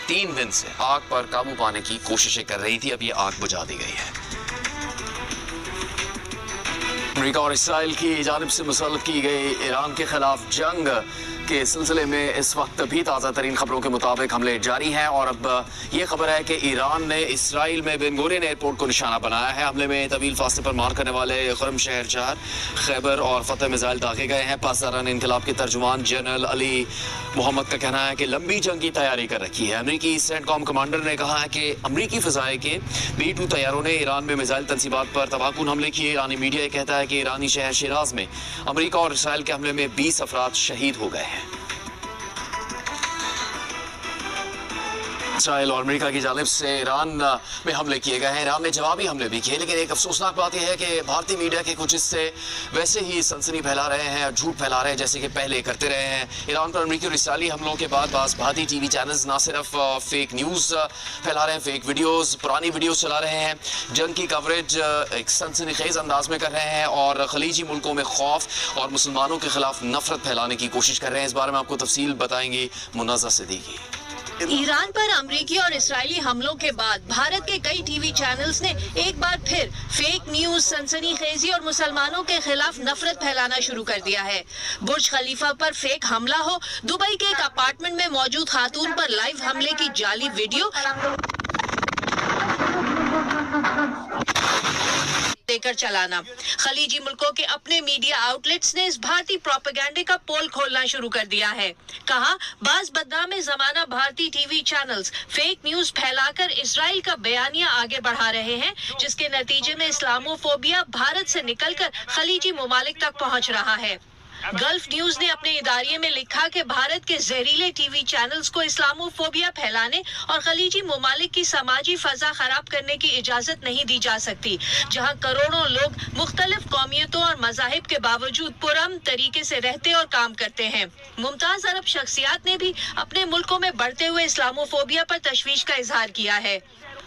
3 दिन से आग पर काबू पाने की कोशिशें कर रही थी। अब ये आग बुझा दी गई है। अमेरिका और इसराइल की जानिब से मुसल्लत की गई ईरान के खिलाफ जंग के सिलसिले में इस वक्त भी ताज़ा तरीन खबरों के मुताबिक हमले जारी हैं और अब ये खबर है कि ईरान ने इसराइल में बेन गुरियन एयरपोर्ट को निशाना बनाया है। हमले में तवील फासले पर मार करने वाले खुरम शहर 4, खैबर और फतेह मिसाइल दागे गए हैं। पासदारान इनकलाब के तर्जुमान जनरल अली मोहम्मद का कहना है कि लंबी जंग की तैयारी कर रखी है। अमरीकी सेंटकॉम कमांडर ने कहा है कि अमरीकी फ़िज़ाए के B-2 तैयारों ने ईरान में मिसाइल तनसीबात पर तबाहकुन हमले किए। ईरानी मीडिया ये कहता है कि ईरानी शहर शिराज में अमरीका और इसराइल के हमले में 20 अफराद शहीद हो गए हैं। इसराइल और अमेरिका की जानिब से ईरान में हमले किए गए हैं। ईरान ने जवाबी हमले भी किए, लेकिन एक अफसोसनाक बात यह है कि भारतीय मीडिया के कुछ हिस्से वैसे ही सनसनी फैला रहे हैं और झूठ फैला रहे हैं जैसे कि पहले करते रहे हैं। ईरान पर अमेरिकी और इसराइली हमलों के बाद भारतीय टीवी चैनल्स ना सिर्फ फेक न्यूज़ फैला रहे हैं, फेक वीडियोज़, पुरानी वीडियोज़ चला रहे हैं, जंग की कवरेज एक सनसनीखेज अंदाज में कर रहे हैं और खलीजी मुल्कों में खौफ और मुसलमानों के खिलाफ नफरत फैलाने की कोशिश कर रहे हैं। इस बारे में आपको तफसील बताएंगी मुनाज़ा सिद्दीकी। ईरान पर अमरीकी और इस्राएली हमलों के बाद भारत के कई टीवी चैनल्स ने एक बार फिर फेक न्यूज, सनसनीखेजी और मुसलमानों के खिलाफ नफरत फैलाना शुरू कर दिया है। बुर्ज खलीफा पर फेक हमला हो, दुबई के एक अपार्टमेंट में मौजूद खातून पर लाइव हमले की जाली वीडियो देकर चलाना। खलीजी मुल्कों के अपने मीडिया आउटलेट्स ने इस भारतीय प्रोपेगेंडे का पोल खोलना शुरू कर दिया है। कहा, बाज बदनाम जमाना भारतीय टीवी चैनल्स फेक न्यूज फैलाकर इसराइल का बयानिया आगे बढ़ा रहे हैं, जिसके नतीजे में इस्लामोफोबिया भारत से निकलकर खलीजी ममालिक तक पहुंच रहा है। गल्फ न्यूज ने अपने इदारिये में लिखा कि भारत के जहरीले टीवी चैनल्स को इस्लामोफोबिया फैलाने और खलीजी ममालिक की समाजी फजा खराब करने की इजाजत नहीं दी जा सकती, जहां करोड़ों लोग मुख्तलिफ कौमियतों और मजाहिब के बावजूद पुरअमन तरीके से रहते और काम करते हैं। मुमताज अरब शख्सियात ने भी अपने मुल्कों में बढ़ते हुए इस्लामोफोबिया पर तशवीश का इजहार किया है।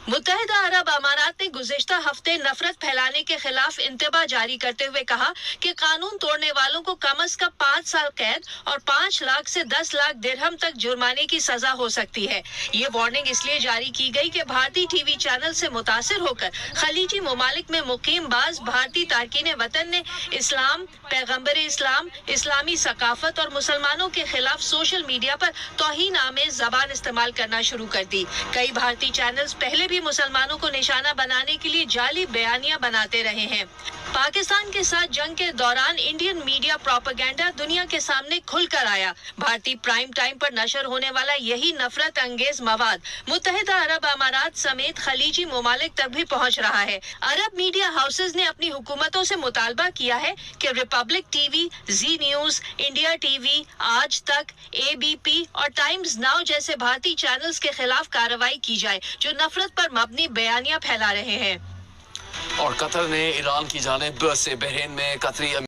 मुत्तहिदा अरब अमारात ने गुज़िश्ता हफ्ते नफरत फैलाने के खिलाफ इंतबा जारी करते हुए कहा कि कानून तोड़ने वालों को कम अज कम 5 साल कैद और 5 लाख से 10 लाख दिरहम तक जुर्माने की सजा हो सकती है। ये वार्निंग इसलिए जारी की गई कि भारतीय टीवी चैनल से मुतासिर होकर खलीजी ममालिक में मुकीम बाज भारतीय तारकीन वतन ने इस्लाम, पैगम्बर इस्लाम, इस्लामी सकाफत और मुसलमानों के खिलाफ सोशल मीडिया पर तौहीन आमेज जबान इस्तेमाल करना शुरू कर दी। कई भारतीय चैनल्स पहले भी मुसलमानों को निशाना बनाने के लिए जाली बयानियां बनाते रहे हैं। पाकिस्तान के साथ जंग के दौरान इंडियन मीडिया प्रोपेगेंडा दुनिया के सामने खुलकर आया। भारतीय प्राइम टाइम पर नशर होने वाला यही नफरत अंगेज मवाद मुत्तहिदा अरब अमारात समेत खलीजी ममालिक तक भी पहुंच रहा है। अरब मीडिया हाउसेज ने अपनी हुकूमतों से मुतालबा किया है कि रिपब्लिक टीवी, जी न्यूज, इंडिया टीवी, आज तक, ABP और टाइम्स नाउ जैसे भारतीय चैनल्स के खिलाफ कार्रवाई की जाए जो नफरत पर मबनी बयानियां फैला रहे हैं। और कतर ने ईरान की जानिब से बहरीन में कतरी